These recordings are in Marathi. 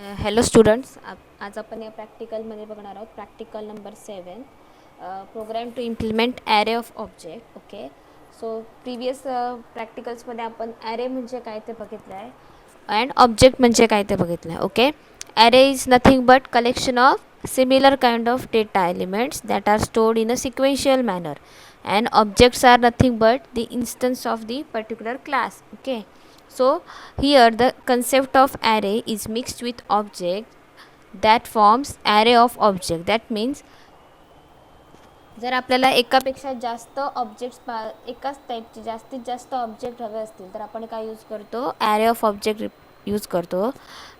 हॅलो स्टुडंट्स, आज आपण या प्रॅक्टिकलमध्ये बघणार आहोत practical number 7 program to implement array of object. Okay, so previous प्रॅक्टिकल्समध्ये आपण ॲरे म्हणजे काय ते बघितलं आहे अँड ऑब्जेक्ट म्हणजे काय ते बघितलं आहे. Okay, array is nothing but collection of similar kind of data elements that are stored in a sequential manner and objects are nothing but the instance of the particular class. Okay, so here the concept of array is mixed with object that forms array of object. That means जर आपल्याला एकापेक्षा जास्त ऑब्जेक्ट्स एकाच टाईपचे जास्तीत जास्त ऑब्जेक्ट हवे असतील तर आपण काय यूज करतो, ॲरे ऑफ ऑब्जेक्ट यूज करतो.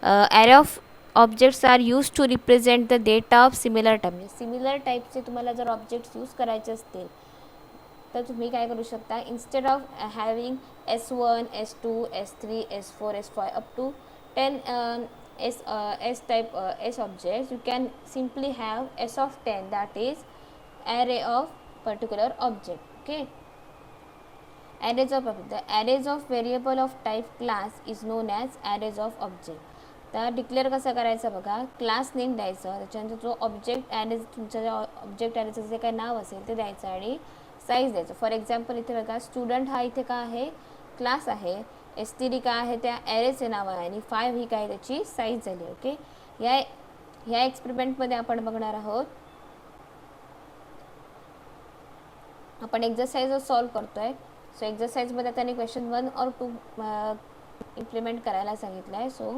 Array of objects are use to represent the data of similar type. सिमिलर टाईपचे तुम्हाला जर ऑब्जेक्ट्स यूज करायचे असतील तर तुम्ही काय करू शकता, instead of having S1, S2, S3, S4, S5 up to 10 S type S objects, you can simply have S of 10, that is array of particular object. Okay, arrays of the arrays of variable of type class is known as arrays of object. तर डिक्लेअर कसं करायचं बघा, क्लास नेम द्यायचं, त्याच्यानंतर जो ऑब्जेक्ट ॲरेज तुमच्या ज्या ऑब्जेक्ट ॲरेजचं जे काही नाव असेल ते द्यायचं आणि साईज द्यायचं. फॉर एक्झाम्पल इथे बघा, स्टुडंट हा इथे काय आहे, क्लास आहे. STD काय आहे, त्या ॲरेचे नाव आहे आणि 5 ही काय त्याची साईज झाली. ओके, ह्या एक्सपेरिमेंटमध्ये आपण बघणार आहोत, आपण एक्झरसाइज सॉल्व करतोय. सो एक्झरसाइजमध्ये त्यांनी क्वेश्चन 1 और 2 इम्प्लिमेंट करायला सांगितलं आहे. सो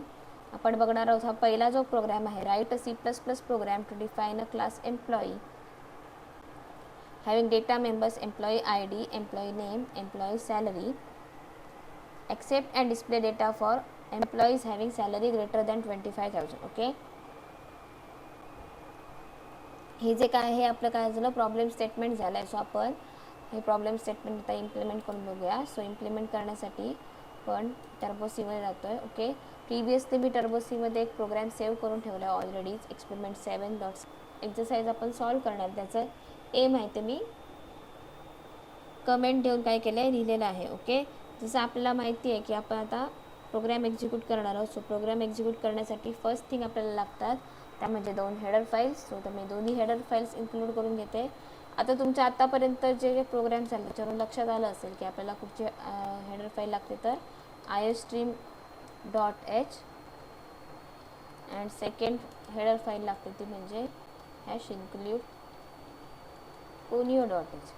आपण बघणार आहोत हा पहिला जो प्रोग्राम आहे, write a C++ program to define a class employee having data members employee ID, employee name, employee salary, accept and display data for employees having salary greater than 25,000. Okay, हे जे काय आहे आपलं काय झालं, प्रॉब्लेम स्टेटमेंट झालं आहे. सो आपण हे प्रॉब्लेम स्टेटमेंट आता इम्प्लिमेंट करून बघूया. सो इम्प्लिमेंट करण्यासाठी आपण टर्बो सीमध्ये जातो आहे. ओके, प्रिवियसली मी टर्बो सीमध्ये एक प्रोग्राम सेव्ह करून ठेवला आहे ऑलरेडीच, एक्सपेरिमेंट 7. एक्झरसाइज आपण सॉल्व करणार, त्याचं एम आहे ते मी कमेंट देऊन काय केलं आहे, लिहिलेलं आहे. ओके, जसं आपल्याला माहिती आहे की आपण आता प्रोग्राम एक्झिक्यूट करणार आहोत. सो प्रोग्राम एक्झिक्यूट करण्यासाठी फर्स्ट थिंग आपल्याला लागतात त्या म्हणजे 2 हेडर फाईल्स. सो तर मी दोन्ही हेडर फाईल्स इन्क्लूड करून घेते. आता तुमच्या आतापर्यंत जे प्रोग्राम झाले त्याच्यावरून लक्षात आलं असेल की आपल्याला कुठचे हेडर फाईल लागते, तर iostream.h and second header file लागते ती म्हणजे #include conio.h.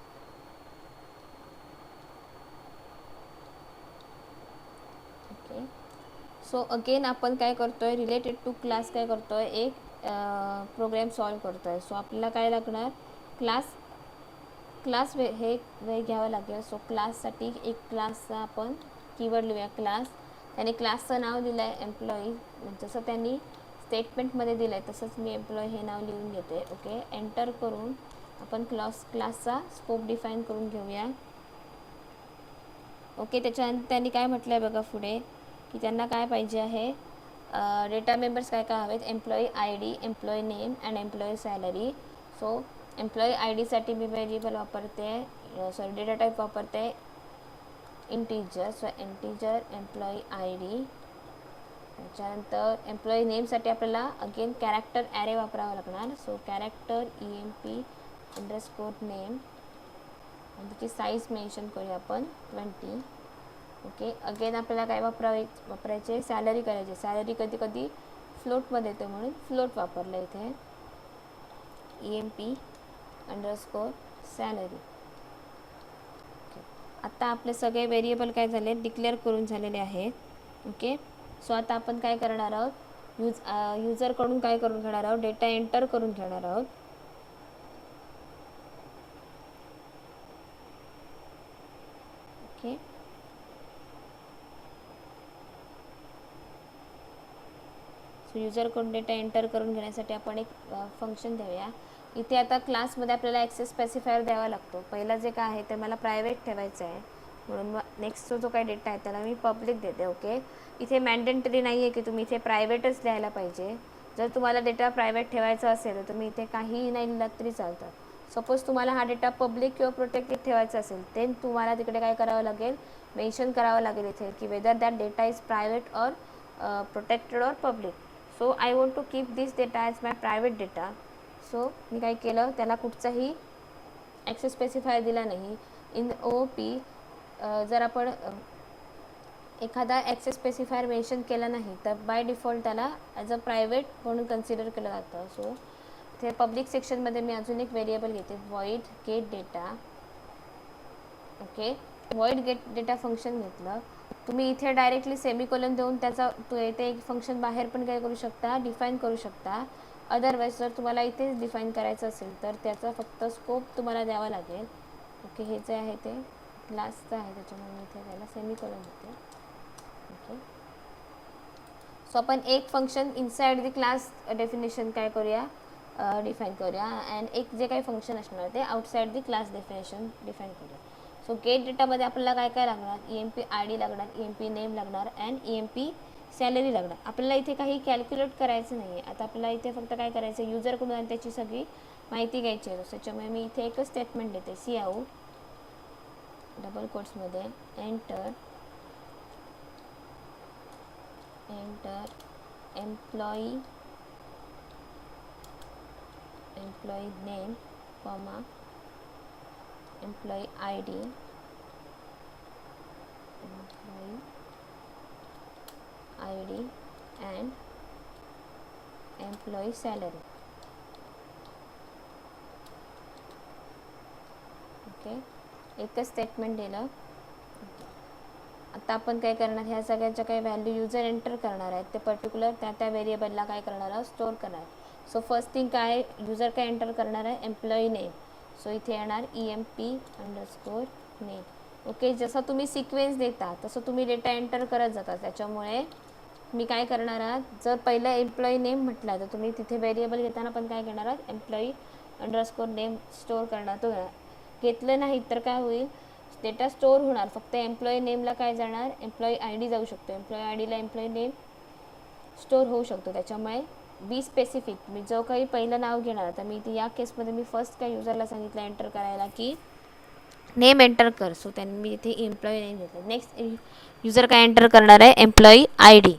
Okay, so again आपण काय करतोय, रिलेटेड टू क्लास काय करतोय, एक प्रोग्राम सॉल्व करतोय. सो आपल्याला काय लागणार, क्लास हे वे घ्यावं लागेल. सो क्लाससाठी एक क्लासचा आपण कीवर्ड लिहूया, क्लास. त्याने क्लासचं नाव दिलं आहे एम्प्लॉई, जसं त्यांनी स्टेटमेंटमध्ये दिलं आहे तसंच मी एम्प्लॉई हे नाव लिहून घेते. ओके, एंटर करून आपण क्लासचा स्कोप डिफाईन करून घेऊया. ओके, त्याच्यानंतर त्यांनी काय म्हटलं आहे बघा पुढे, की त्यांना काय पाहिजे आहे, डेटा मेंबर्स काय काय हवेत, employee ID, employee name and employee salary. So employee ID साठी मी व्हेरिएबल वापरते, सॉरी डेटा टाईप वापरते integer. So integer employee ID. त्याच्यानंतर एम्प्लॉई नेमसाठी आपल्याला अगेन कॅरेक्टर ॲरे वापरावा लागणार. सो कॅरेक्टर EMP_name आणि त्याची साईज मेन्शन करूया आपण 20. ओके, अगेन आपल्याला काय वापरायचे, सॅलरी करायची. सॅलरी कधी कधी फ्लोटमध्ये येते म्हणून फ्लोट वापरलं इथे, EMP_salary. ओके, आता आपले सगळे व्हेरिएबल काय झाले, डिक्लेअर करून झालेले आहेत. ओके, सो आता आपण काय करणार आहोत, युजरकडून काय करून घेणार आहोत, डेटा एंटर करून घेणार आहोत. ओके, सो युजरकडून डेटा एंटर करून घेण्यासाठी आपण एक फंक्शन देऊया. इथे आता क्लासमध्ये आपल्याला ॲक्सेस स्पेसिफायर द्यावा लागतो. पहिला जे काय आहे ते मला प्रायव्हेट ठेवायचं आहे, म्हणून नेक्स्ट जो काही डेटा आहे त्याला मी पब्लिक देते. ओके, इथे मॅन्डेटरी नाही आहे की तुम्ही इथे प्रायव्हेटच लिहायला पाहिजे. जर तुम्हाला डेटा प्रायव्हेट ठेवायचा असेल तर तुम्ही इथे काहीही नाही लिहिलं तरी चालतं. सपोज तुम्हाला हा डेटा पब्लिक किंवा प्रोटेक्टेड ठेवायचा असेल ते तुम्हाला तिकडे काय करावं लागेल, मेन्शन करावं लागेल इथे की whether that data is private or protected or public. So I want to keep this data as my private data. So मी काय केलं, त्याला कुठचाही ॲक्सेस स्पेसिफायर दिला नाही. इन ओ पी जर आपण एखादा ॲक्सेस स्पेसिफायर मेन्शन केला नाही तर बाय डिफॉल्ट त्याला ॲज अ प्रायव्हेट म्हणून कन्सिडर केलं जातं. सो ते पब्लिक सेक्शनमध्ये मी अजून एक व्हेरिएबल घेते, void gate data. Okay, void gate data function घेतलं. तुम्ही इथे डायरेक्टली सेमिकोलन देऊन त्याचा ते एक फंक्शन बाहेर पण काय करू शकता, डिफाईन करू शकता. अदरवाईज जर तुम्हाला इथेच डिफाईन करायचं असेल तर त्याचा फक्त स्कोप तुम्हाला द्यावा लागेल. ओके, हे जे आहे ते क्लासचं आहे त्याच्यामुळे मी इथे त्याला सेमिकोलन देते. ओके, सो आपण एक function inside the class definition काय करूया, डिफाईन करूया. अँड एक जे काही फंक्शन असणार ते outside the class definition define करूया. सो गेट डेटामध्ये आपल्याला काय काय लागणार, EMP ID लागणार, EMP नेम लागणार अँड EMP सॅलरी लागणार. आपल्याला इथे काही कॅल्क्युलेट करायचं नाही आहे. आता आपल्याला इथे फक्त काय करायचं, युजरकडून आणि त्याची सगळी माहिती घ्यायची आहे. त्याच्यामुळे मी इथे एकच स्टेटमेंट देते, सी आउट डबल कोट्समध्ये enter employee name comma employee ID and employee salary. Okay, एकच स्टेटमेंट दिलं. आता आपण काय करणार, ह्या सगळ्यांच्या काही व्हॅल्यू युजर एंटर करणार आहेत ते पर्टिक्युलर त्या व्हेरिएबलला काय करणार आहोत, स्टोअर करणार. सो फर्स्ट थिंग काय, युजर काय एंटर करणार आहे, एम्प्लॉई नेम. सो इथे येणार EMP_नेम. ओके, जसं तुम्ही सिक्वेन्स देता तसं तुम्ही डेटा एंटर करत जाता. त्याच्यामुळे मी काय करणार आहात, जर पहिलं एम्प्लॉई नेम म्हटलं तर तुम्ही तिथे व्हेरिएबल घेताना पण काय करणार आहात, EMPLOYE_नेम स्टोअर करणार. तो घेतलं नाही तर काय होईल, डेटा स्टोअर होणार. फक्त एम्प्लॉई नेमला काय जाणार, एम्प्लॉई ID जाऊ शकतो. एम्प्लॉई IDला एम्प्लॉई नेम स्टोअर होऊ शकतो. त्याच्यामुळे बी स्पेसिफिक. मी जो काही पहिलं नाव घेणार, तर मी इथे या केसमध्ये मी फर्स्ट काय युजरला सांगितलं एंटर करायला की नेम एंटर कर. सो त्यांनी मी इथे एम्प्लॉई नेम घेतलं. नेक्स्ट युजर काय एंटर करणार आहे, एम्प्लॉई ID.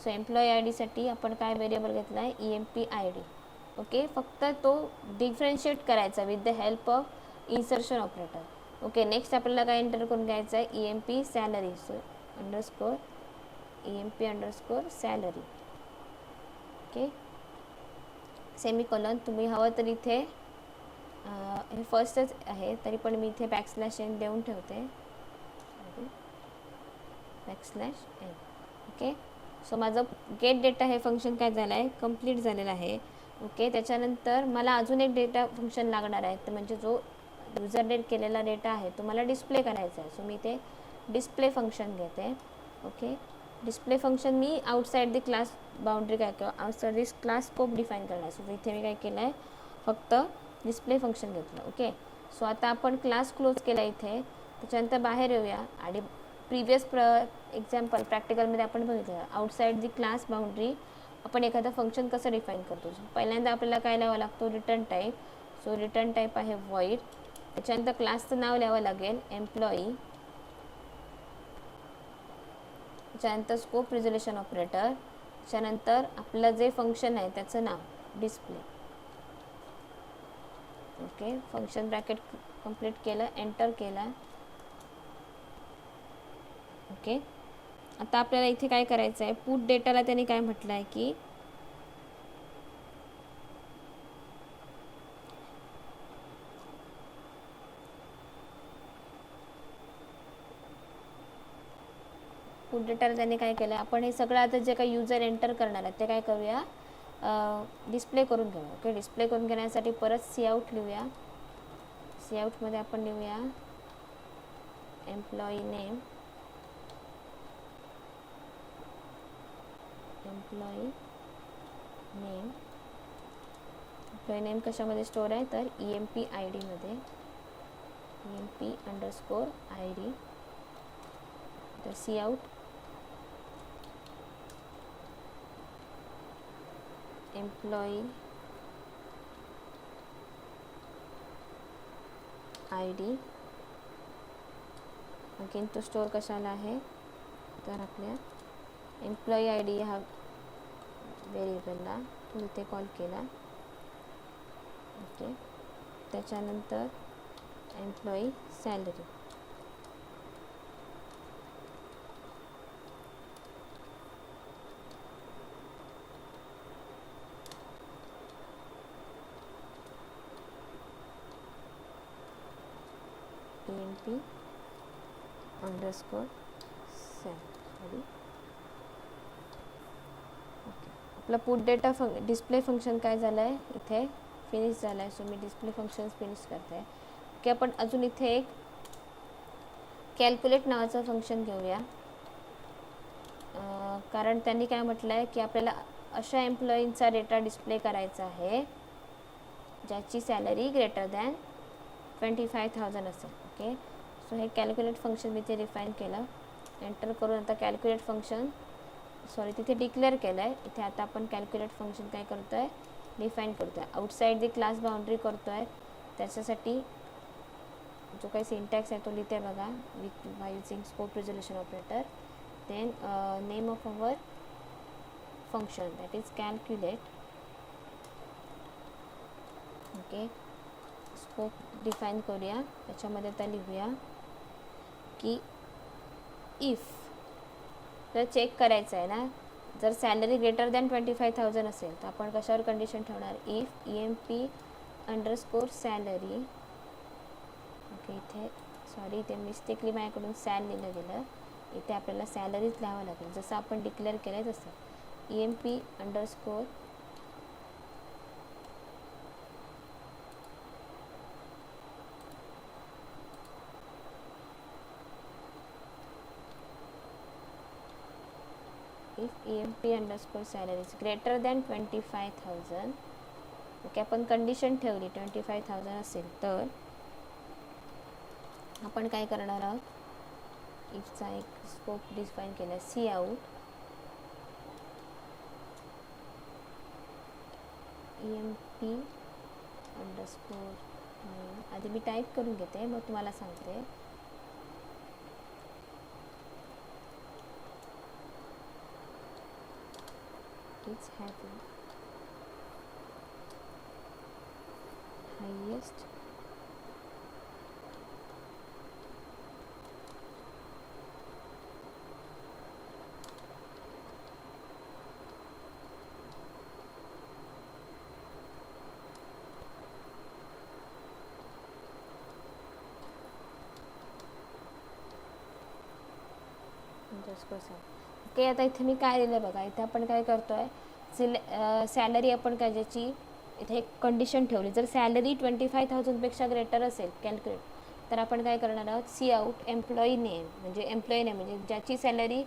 सो एम्प्लॉई IDसाठी आपण काय व्हेरिएबल घेतला आहे, EMP ID. ओके, फक्त तो डिफरेन्शिएट करायचा with the help of insertion operator. Okay, next आपल्याला काय एंटर करून घ्यायचं आहे, EMP सॅलरी. सो EMP_सॅलरी. Okay, semicolon. तुम्ही हवं तर इथे हे फर्स्टच आहे तरी पण मी इथे \n देऊन ठेवते, \n. ओके, सो माझं गेट डेटा हे फंक्शन काय झालं आहे, कंप्लीट झालेलं आहे. ओके, त्याच्यानंतर मला अजून एक डेटा फंक्शन लागणार आहे, तर म्हणजे जो युजर डेट केलेला डेटा आहे तो मला डिस्प्ले करायचा आहे. सो मी इथे डिस्प्ले फंक्शन घेते. Okay, display function me outside the class boundary काय किंवा आउटसाइड दिस क्लास स्कोप डिफाईन करणार. सो इथे मी काय केलं आहे, फक्त डिस्प्ले फंक्शन घेतलं. ओके, सो आता आपण क्लास क्लोज केला इथे. त्याच्यानंतर बाहेर येऊया आणि प्रिव्हियस एक्झाम्पल प्रॅक्टिकलमध्ये आपण बघितलं आउटसाइड दी क्लास बाउंड्री आपण एखादं फंक्शन कसं डिफाईन करतो. पहिल्यांदा आपल्याला काय लिहावं लागतो, return type. So return type आहे व्हॉइड. त्याच्यानंतर क्लासचं नाव लिहावं लागेल एम्प्लॉई. त्याच्यानंतर स्कोप रिझोल्युशन ऑपरेटर. त्याच्यानंतर आपलं जे फंक्शन आहे त्याचं नाव display. Okay, function bracket complete केलं, एंटर केला. ओके, आता आपल्याला इथे काय करायचं आहे, पुट डेटाला त्यांनी काय म्हटलं आहे की पुट डेटाला त्यांनी काय केलं, आपण हे सगळं आता जे काही युजर एंटर करणार आहेत ते काय करूया, डिस्प्ले करून घेऊया. ओके, डिस्प्ले करून घेण्यासाठी परत सी आउट लिहूया. सी आउटमध्ये आपण लिहूया एम्प्लॉई नेम. एम्प्लॉई नेम कशामध्ये स्टोअर आहे तर EMP ID मध्ये. EMP_ID. तर cout employee ID. Again तो स्टोअर कशाला आहे तर आपल्या एम्प्लॉई ID हा व्हेरिएबलला तो इथे कॉल केला. ओके, त्याच्यानंतर employee salary. EMP underscore salary. Okay, आपला पुट डेटा डिस्प्ले फंक्शन काय झालं आहे इथे फिनिश झालं आहे. सो मी डिस्प्ले फंक्शन फिनिश करते आहे. ओके, आपण अजून इथे एक कॅल्क्युलेट नावाचं फंक्शन घेऊया. कारण त्यांनी काय म्हटलं आहे की आपल्याला अशा एम्प्लॉईंचा डेटा डिस्प्ले करायचा आहे ज्याची सॅलरी ग्रेटर दॅन 25,000 असेल. ओके, सो हे कॅल्क्युलेट फंक्शन मी ते डिफाईन केलं. एंटर करून आता कॅल्क्युलेट फंक्शन तिथे डिक्लेअर केलं आहे. इथे आता आपण कॅल्क्युलेट फंक्शन काय करतो आहे डिफाईन करतो आहे. आउटसाईड दी क्लास बाउंड्री करतो आहे. त्याच्यासाठी जो काही सिंटॅक्स आहे तो लिहिते बघा. By using scope resolution operator. Then name of our function that is calculate. Okay, scope define करूया. त्याच्यामध्ये आता लिहूया की इफ तर चेक करायचं आहे ना, जर सॅलरी ग्रेटर दॅन 25,000 असेल तर आपण कशावर कंडिशन ठेवणार. If EMP underscore salary. Okay, इथे इथे मिस्टेकली माझ्याकडून सॅल लिहिलं गेलं. इथे आपल्याला सॅलरीच लिहावं लागेल जसं आपण डिक्लेअर केलं आहे तसं. EMP underscore if EMP underscore salary is greater than 25,000. Okay, आपण कंडिशन ठेवली 25,000 असेल तर आपण काय करणार आहोत. इफचा एक स्कोप डिफाईन केला सी आउट EMP अंडरस्कोर. आधी मी टाईप करून घेते मग तुम्हाला सांगते. is having highest ओके, आता इथे मी काय दिलं बघा. इथे आपण काय करतो आहे सॅलरी आपण काय ज्याची इथे एक कंडिशन ठेवली. जर सॅलरी 25,000पेक्षा ग्रेटर असेल कॅल्क्युलेट तर आपण काय करणार आहोत. सी आउट एम्प्लॉई नेम म्हणजे ज्याची सॅलरी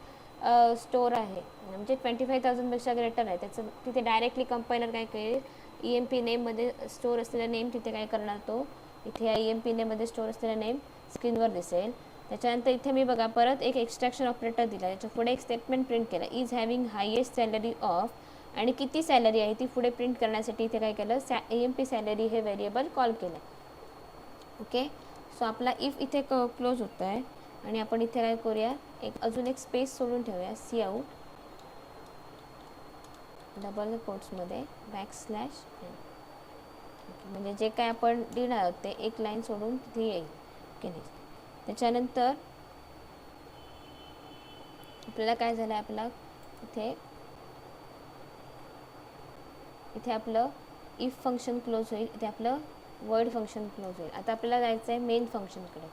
स्टोर आहे म्हणजे 25,000पेक्षा ग्रेटर आहे त्याचं तिथे डायरेक्टली कंपायलर काय करेल EMP नेममध्ये स्टोअर असलेला नेम तिथे काय करणार तो इथे या EMP नेममध्ये स्टोअर असलेला नेम स्क्रीनवर दिसेल. त्याच्यानंतर इथे मी बघा परत एक एक्स्ट्रॅक्शन ऑपरेटर दिला. याच्या पुढे एक स्टेटमेंट प्रिंट केलं is having highest salary of आणि किती सॅलरी आहे ती पुढे प्रिंट करण्यासाठी इथे काय केलं EMP सॅलरी हे व्हेरिएबल कॉल केलं. ओके, सो आपला इफ इथे क्लोज होत आहे आणि आपण इथे काय करूया अजून एक स्पेस सोडून ठेवूया. सी आउट डबल कोट्समध्ये बॅकस्लॅश म्हणजे जे काय आपण लिहिणार आहोत ते एक लाईन सोडून तिथे येईल. ओके, त्याच्यानंतर आपल्याला काय झालं आपला इथे आपलं इफ फंक्शन क्लोज होईल. इथे आपलं वॉइड फंक्शन क्लोज होईल. आता आपल्याला जायचं आहे मेन फंक्शनकडे.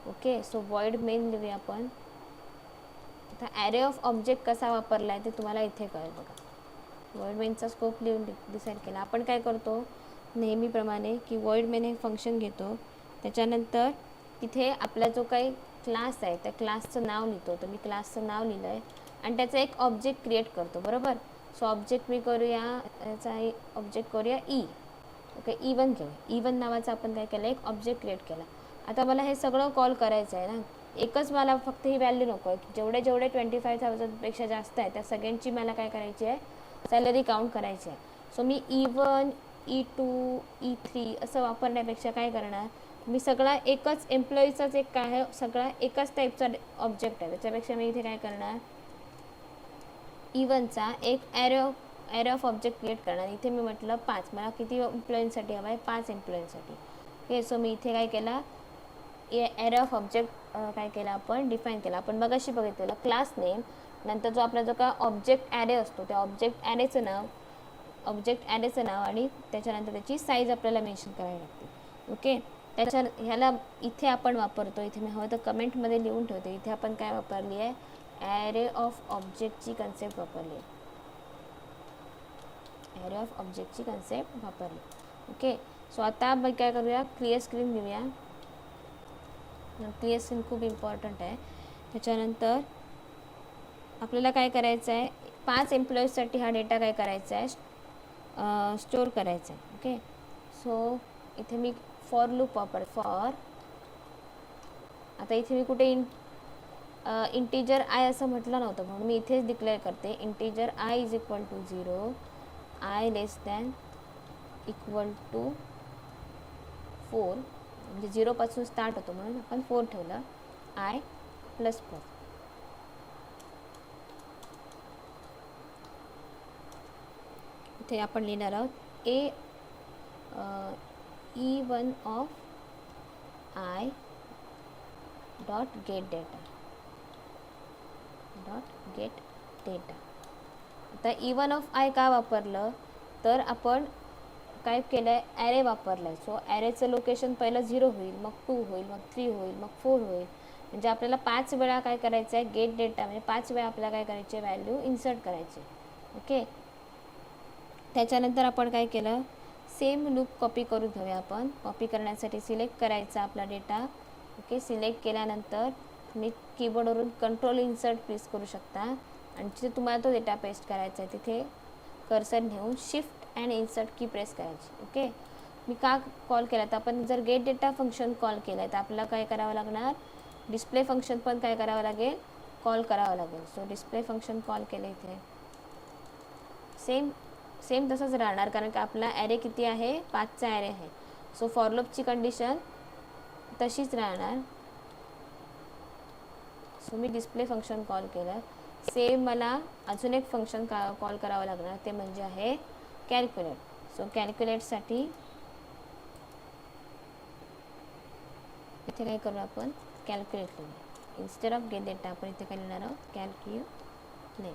ओके, सो वॉइड मेन लिहूया आपण. आता ॲरे ऑफ ऑब्जेक्ट कसा वापरला आहे ते तुम्हाला इथे कळेल बघा. वॉइड मेनचा स्कोप लिहून डिसाईड केला. आपण काय करतो नेहमीप्रमाणे की वॉइड मेन हे फंक्शन घेतो. त्याच्यानंतर तिथे आपला जो काही क्लास आहे त्या क्लासचं नाव लिहितो. तर मी क्लासचं नाव लिहिलं आहे आणि त्याचा एक ऑब्जेक्ट क्रिएट करतो बरोबर. सो ऑब्जेक्ट मी करूया याचा ऑब्जेक्ट करूया ई. ओके, E1 घेऊया. E1 नावाचा आपण काय केलं एक ऑब्जेक्ट क्रिएट केला. आता मला हे सगळं कॉल करायचं आहे ना. एकच मला फक्त ही व्हॅल्यू नको आहे. जेवढे 25,000पेक्षा जास्त आहे त्या सगळ्यांची मला काय करायची आहे सॅलरी काउंट करायची आहे. सो मी E1 E2 E3 असं वापरण्यापेक्षा काय करणार मी सगळा एकच एम्प्लॉईचाच एक काय आहे सगळा एकाच टाईपचा ऑब्जेक्ट आहे. त्याच्यापेक्षा मी इथे काय करणार E1चा एक ॲरे ऑफ ऑब्जेक्ट क्रिएट करणार. इथे मी म्हटलं 5, मला किती एम्प्लॉईंसाठी हवा आहे, 5 एम्प्लॉईंसाठी. ओके, सो मी इथे काय केला, ॲरे ऑफ ऑब्जेक्ट काय केला आपण डिफाईन केला. आपण मगाशी बघितलेलं क्लास नेम, नंतर जो आपला जो काय ऑब्जेक्ट ॲरे असतो त्या ऑब्जेक्ट ॲरेचं नाव आणि त्याच्यानंतर त्याची साईज आपल्याला मेन्शन करावी लागते. ओके, ह्याला इथे आपण वापरतो, इथे मी हवं तर कमेंटमध्ये लिहून ठेवते. इथे आपण काय वापरली आहे, ॲरे ऑफ ऑब्जेक्टची कन्सेप्ट वापरली आहे. ॲरे ऑफ ऑब्जेक्टची कन्सेप्ट वापरली. ओके, सो आता आपण काय करूया, क्लिअर स्क्रीन घेऊया. क्लिअर स्क्रीन खूप इम्पॉर्टंट आहे. त्याच्यानंतर आपल्याला काय करायचं आहे, 5 एम्प्लॉईजसाठी हा डेटा काय करायचा आहे, स्टोअर करायचा आहे. ओके, सो इथे मी फॉर लूप फॉर, आता इथे मी कुठे इंटीजर आय असं म्हटलं नव्हतं, म्हणून मी इथेच डिक्लेअर करते integer I is equal to 0, I less than equal to 4, म्हणजे 0पासून स्टार्ट होतो म्हणून आपण 4 ठेवलं, आय प्लस प्लस. इथे आपण लिहिणार आहोत E1 of I dot gate data. आता E1 ऑफ आय का वापरलं, तर आपण काय केलं आहे, ॲरे वापरला आहे. सो ॲरेचं लोकेशन पहिलं 0 होईल, मग 2 होईल, मग 3 होईल, मग 4 होईल. म्हणजे आपल्याला 5 वेळा काय करायचं आहे, गेट डेटा म्हणजे 5 वेळा आपल्याला काय करायचे, व्हॅल्यू इन्सर्ट करायचे. ओके, त्याच्यानंतर आपण काय केलं, सेम लूप कॉपी करून घेऊया. आपण कॉपी करण्यासाठी सिलेक्ट करायचा आपला डेटा. ओके, सिलेक्ट केल्यानंतर तुम्ही कीबोर्डवरून कंट्रोल इन्सर्ट प्रेस करू शकता आणि जिथे तुम्हाला तो डेटा पेस्ट करायचा आहे तिथे कर्सर घेऊन शिफ्ट अँड इन्सर्ट की प्रेस करायची. ओके, मी का कॉल केला, तर आपण जर गेट डेटा फंक्शन कॉल केलं आहे तर आपल्याला काय करावं लागणार, डिस्प्ले फंक्शन पण काय करावं लागेल, कॉल करावं लागेल. सो डिस्प्ले फंक्शन कॉल केलं इथे सेम तसंच राहणार, कारण की आपला ॲरे किती आहे, 5चा ॲरे आहे. सो फॉर लूपची कंडिशन तशीच राहणार. सो मी डिस्प्ले फंक्शन कॉल केलं. सेम मला अजून एक फंक्शन कॉल करावं लागणार, ते म्हणजे आहे कॅल्क्युलेट. सो कॅल्क्युलेटसाठी इथे काय करू, आपण कॅल्क्युलेट लिहूया. इन्स्टेड ऑफ गेट डेटा आपण इथे काय लिहिणार आहोत, कॅल्क्युलेट.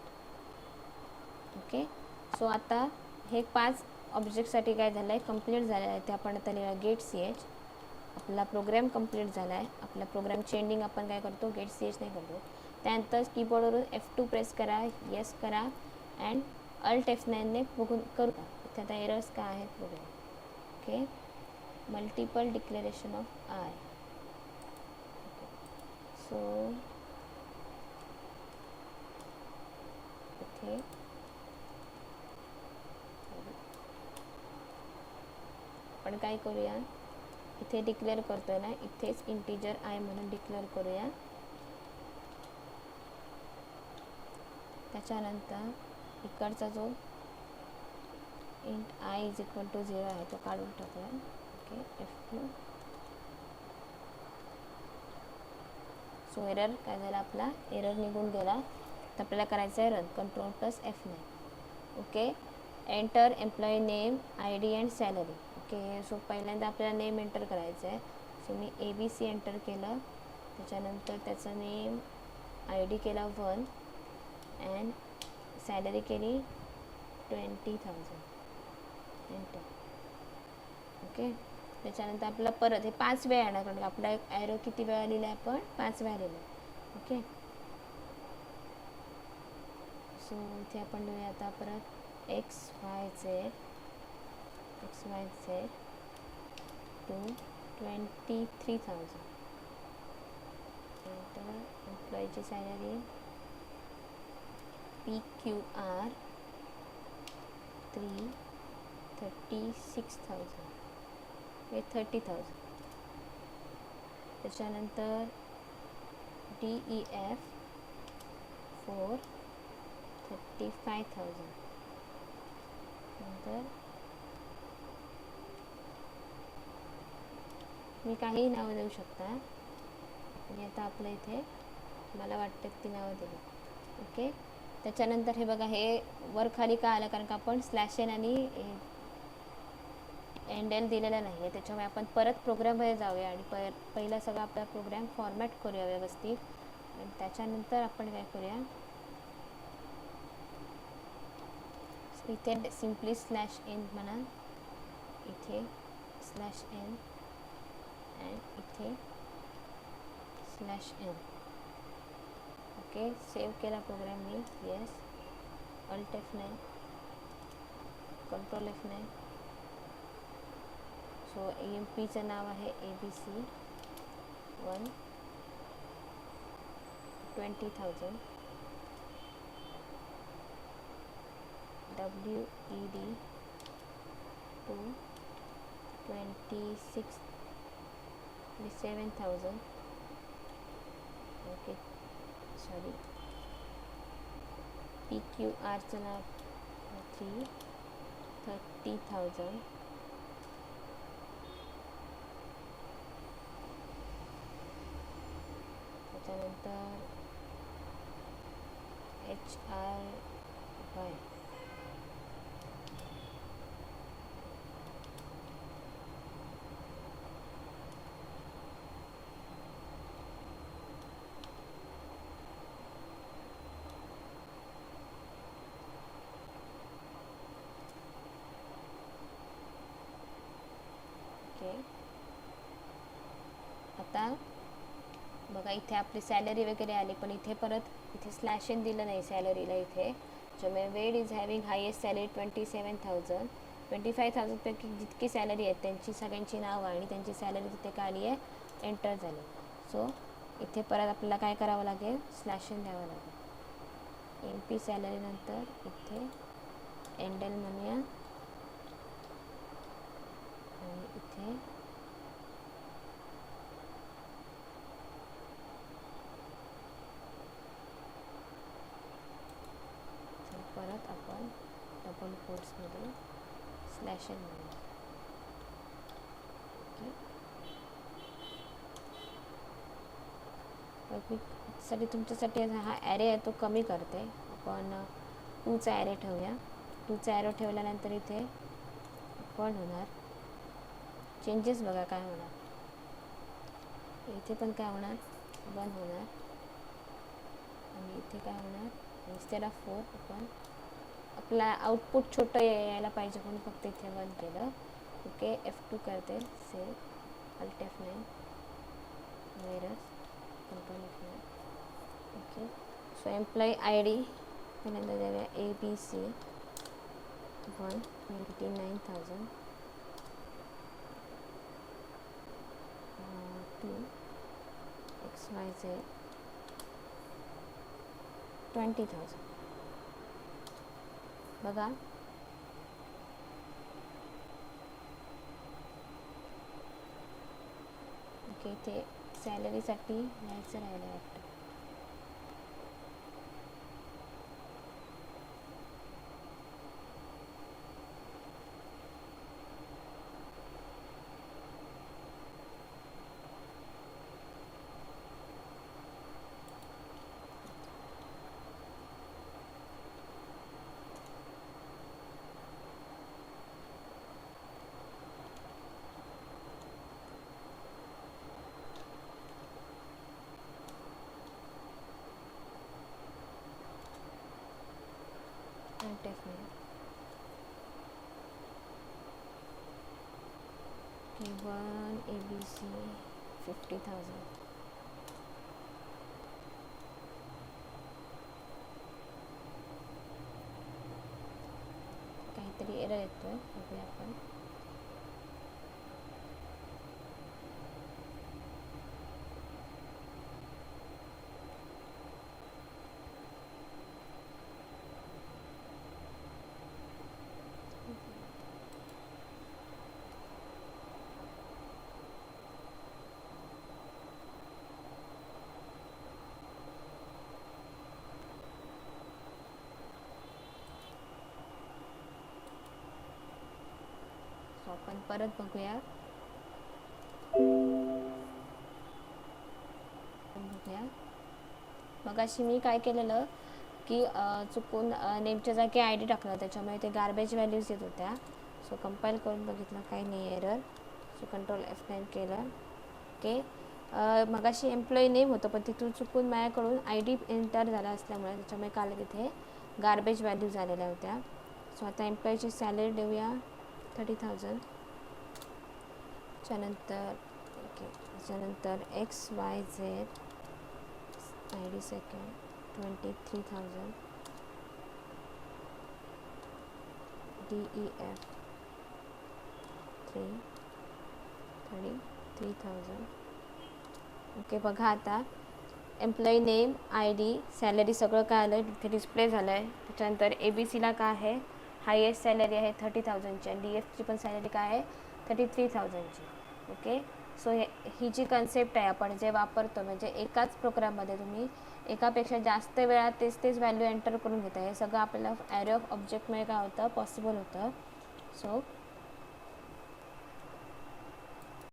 ओके, सो आता हे 5 ऑब्जेक्टसाठी काय झालं आहे, कंप्लीट झालेलं आहे. ते आपण आता लिहिलं गेट CH. आपला प्रोग्राम कंप्लीट झाला आहे. आपल्या प्रोग्रामची एंडिंग आपण काय करतो, गेट CH नाही करतो. त्यानंतर कीबोर्डवरून F2 प्रेस करा, येस करा अँड Alt F9ने बघून करू. इथे आता एरर्स काय आहेत बघूया. Okay, multiple declaration of I. So इथे आपण काय करूया, इथे डिक्लेअर करतोय ना, इथेच इंटीजर आय म्हणून डिक्लेअर करूया. त्याच्यानंतर इकडचा जो int I is equal to 0 आहे तो काढून टाकूया. Okay, F2. सो एरर काय झाला, आपला एरर निघून गेला. तर आपल्याला करायचं आहे run, control plus F9. Okay, enter employee name, ID and salary. Okay, so पहिल्यांदा आपल्याला नेम एंटर करायचं आहे. सो मी ABC एंटर केलं. त्याच्यानंतर त्याचं नेम, ID केला 1 अँड सॅलरी केली 20,000 एंटर. ओके, त्याच्यानंतर आपल्याला परत हे 5 वेळा येणार, कारण आपला एक ॲरो किती वेळा लिहिला आहे, आपण 5 वेळा लिहिलं आहे. ओके, सो इथे आपण लिहूया आता परत XYZ टू 23,000. नंतर एम्प्लॉईची सॅलरी PQR 36,000 हे 30,000. त्याच्यानंतर DEF 35,000. नंतर मी काही नावं देऊ शकता. आणि आता आपल्या इथे मला वाटतं ती नावं दिली. ओके, त्याच्यानंतर हे बघा, हे वर खाली का आलं, कारण का आपण स्लॅश एन आणि एंड एल दिलेला नाही आहे. त्याच्यामुळे आपण परत प्रोग्राममध्ये जाऊया आणि पहिला सगळा आपला प्रोग्राम फॉर्मॅट करूया व्यवस्थित. आणि त्याच्यानंतर आपण काय करूया, इथे सिम्पली स्लॅश एन म्हणा, इथे स्लॅश एन अँड इथे स्लॅश एन. ओके, सेव्ह केला प्रोग्राम मी. Yes, alt F9, control F9. So EMPचं नाव आहे ABC 1 20,000. WED 2 27,000. ओके, सॉरी, PQRचं नाव 30,000. त्याच्यानंतर HRY ओके. आता बघा, इथे आपली सॅलरी वगैरे आली, पण इथे परत इथे स्लॅश एन दिलं नाही सॅलरीला इथे. ज्यामुळे वेड इज हॅविंग हायेस्ट सॅलरी 27,000. 25,000पैकी जितकी सॅलरी आहेत त्यांची सगळ्यांची नावं आणि त्यांची सॅलरी तिथे काय आली आहे, एंटर झाली. सो इथे परत आपल्याला काय करावं लागेल, स्लॅश एन द्यावं लागेल. MP सॅलरीनंतर इथे एंडल म्हणूया आणि इथे परत आपण डबल कोट्समध्ये स्लॅश एन म्हणूया. ओके, साठी तुमच्यासाठी हा ॲरे आहे तो कमी करते. आपण 2चा ॲरे ठेवूया. 2चा ॲरो ठेवल्यानंतर इथे 1 होणार. चेंजेस बघा काय होणार, इथे पण काय होणार, 1 होणार. आणि इथे काय होणार, इन्स्टेड ऑफ 4 आपण आपला आउटपुट छोटं यायला पाहिजे म्हणून फक्त इथे 1 केलं. ओके, F2 करते, save, alt F9, virus, control F9. Okay, so employee ID पहिल्यांदा द्याव्या ABC 1 29,000. 2 XYZ 20,000. बघा, ओके, इथे सॅलरीसाठी लिहायचं राहिलं वाटतं. Definitely. K1 ABC 50,000. काहीतरी एरर येतोय, बघूया आपण. आपण परत बघूया. मगाशी मी काय केलेलं, की चुकून नेमच्या जागी आय डी टाकलं, त्याच्यामुळे ते गार्बेज व्हॅल्यूज येत होत्या. सो कंपाईल करून बघितलं काही नाही एरर. सो कंट्रोल F9 केलं. ओके, मगाशी एम्प्लॉई नेम होतं पण तिथून चुकून माझ्याकडून आय डी एंटर झाला असल्यामुळे त्याच्यामुळे काल तिथे गार्बेज व्हॅल्यू झालेल्या होत्या. सो आता एम्प्लॉईची सॅलरी देऊया 30,000. त्याच्यानंतर ओके, त्याच्यानंतर XYZ I D second 23,000. DEF 33,000. Okay, बघा आता employee name, I D, salary सगळं काय आलं तिथे डिस्प्ले झालं आहे. त्याच्यानंतर ABCला काय आहे, हायेस्ट सॅलरी आहे 30,000ची आणि DFची पण सॅलरी काय आहे 33,000ची. ओके, सो ही जी कन्सेप्ट आहे आपण जे वापरतो, म्हणजे एकाच प्रोग्राममध्ये तुम्ही एकापेक्षा जास्त वेळा तेच व्हॅल्यू एंटर करून घेता, हे सगळं आपल्याला ॲरे ऑफ ऑब्जेक्टमुळे काय होतं पॉसिबल होतं. सो